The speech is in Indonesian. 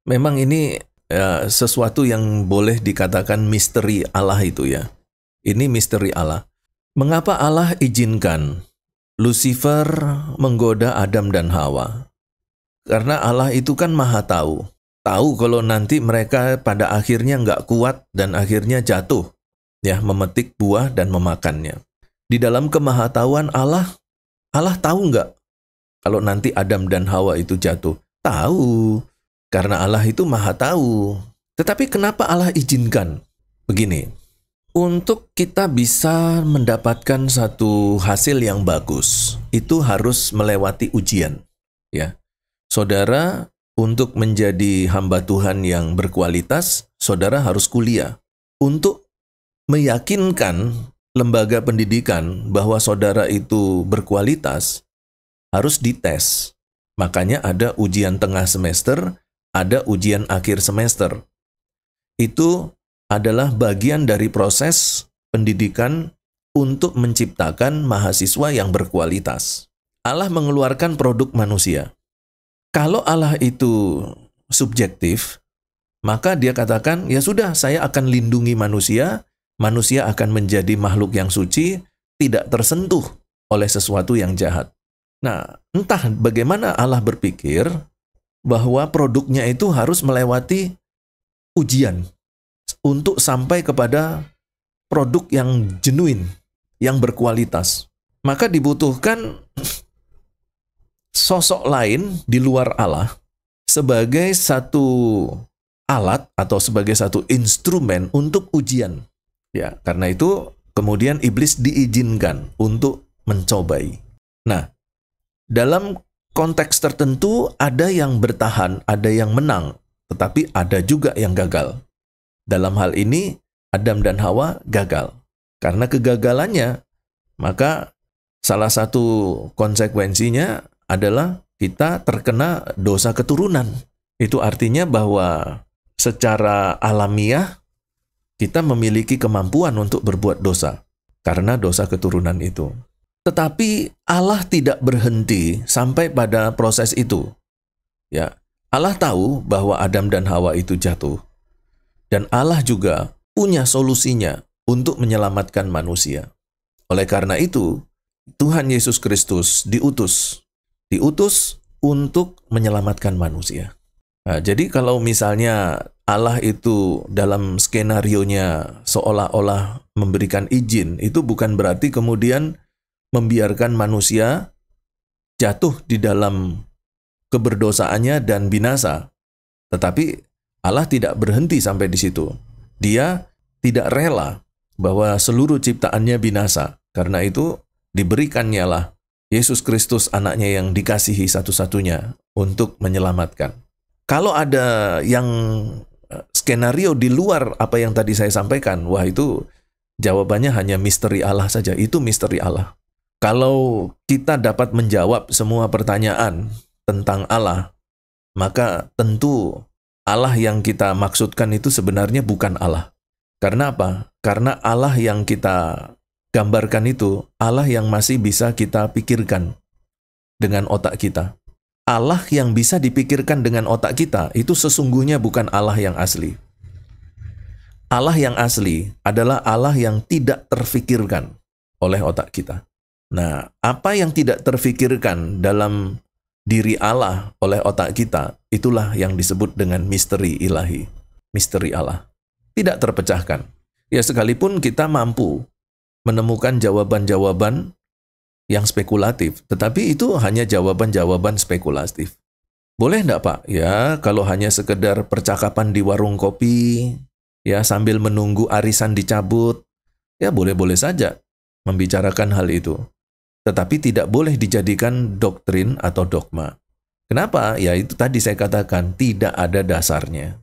Memang ini sesuatu yang boleh dikatakan misteri Allah itu ya. Ini misteri Allah. Mengapa Allah izinkan Lucifer menggoda Adam dan Hawa? Karena Allah itu kan maha tahu. Tahu kalau nanti mereka pada akhirnya nggak kuat dan akhirnya jatuh. Ya, memetik buah dan memakannya. Di dalam kemahatauan Allah, Allah tahu nggak kalau nanti Adam dan Hawa itu jatuh? Tahu. Karena Allah itu maha tahu. Tetapi kenapa Allah izinkan? Begini, untuk kita bisa mendapatkan satu hasil yang bagus, itu harus melewati ujian. Ya, saudara, untuk menjadi hamba Tuhan yang berkualitas, saudara harus kuliah. Untuk meyakinkan lembaga pendidikan bahwa saudara itu berkualitas, harus dites. Makanya ada ujian tengah semester, ada ujian akhir semester. Itu adalah bagian dari proses pendidikan untuk menciptakan mahasiswa yang berkualitas. Allah mengeluarkan produk manusia. Kalau Allah itu subjektif, maka dia katakan, ya sudah, saya akan lindungi manusia, manusia akan menjadi makhluk yang suci, tidak tersentuh oleh sesuatu yang jahat. Nah, entah bagaimana Allah berpikir bahwa produknya itu harus melewati ujian untuk sampai kepada produk yang genuine, yang berkualitas. Maka dibutuhkan sosok lain di luar Allah sebagai satu alat atau sebagai satu instrumen untuk ujian. Ya, karena itu kemudian iblis diizinkan untuk mencobai. Nah, dalam konteks tertentu ada yang bertahan, ada yang menang, tetapi ada juga yang gagal. Dalam hal ini Adam dan Hawa gagal. Karena kegagalannya, maka salah satu konsekuensinya adalah kita terkena dosa keturunan. Itu artinya bahwa secara alamiah kita memiliki kemampuan untuk berbuat dosa karena dosa keturunan itu. Tetapi Allah tidak berhenti sampai pada proses itu. Ya, Allah tahu bahwa Adam dan Hawa itu jatuh. Dan Allah juga punya solusinya untuk menyelamatkan manusia. Oleh karena itu, Tuhan Yesus Kristus diutus untuk menyelamatkan manusia. Nah, jadi kalau misalnya Allah itu dalam skenarionya seolah-olah memberikan izin, itu bukan berarti kemudian membiarkan manusia jatuh di dalam keberdosaannya dan binasa. Tetapi Allah tidak berhenti sampai di situ. Dia tidak rela bahwa seluruh ciptaannya binasa. Karena itu diberikannya lah Yesus Kristus, anaknya yang dikasihi satu-satunya untuk menyelamatkan. Kalau ada yang skenario di luar apa yang tadi saya sampaikan, wah itu jawabannya hanya misteri Allah saja. Itu misteri Allah. Kalau kita dapat menjawab semua pertanyaan tentang Allah, maka tentu Allah yang kita maksudkan itu sebenarnya bukan Allah. Karena apa? Karena Allah yang kita gambarkan itu Allah yang masih bisa kita pikirkan dengan otak kita. Allah yang bisa dipikirkan dengan otak kita itu sesungguhnya bukan Allah yang asli. Allah yang asli adalah Allah yang tidak terfikirkan oleh otak kita. Nah, apa yang tidak terfikirkan dalam diri Allah oleh otak kita, itulah yang disebut dengan misteri ilahi. Misteri Allah. Tidak terpecahkan. Ya, sekalipun kita mampu menemukan jawaban-jawaban yang spekulatif, tetapi itu hanya jawaban-jawaban spekulatif. Boleh enggak, Pak? Ya, kalau hanya sekedar percakapan di warung kopi, ya sambil menunggu arisan dicabut, ya boleh-boleh saja membicarakan hal itu. Tetapi tidak boleh dijadikan doktrin atau dogma. Kenapa? Ya itu tadi saya katakan, tidak ada dasarnya.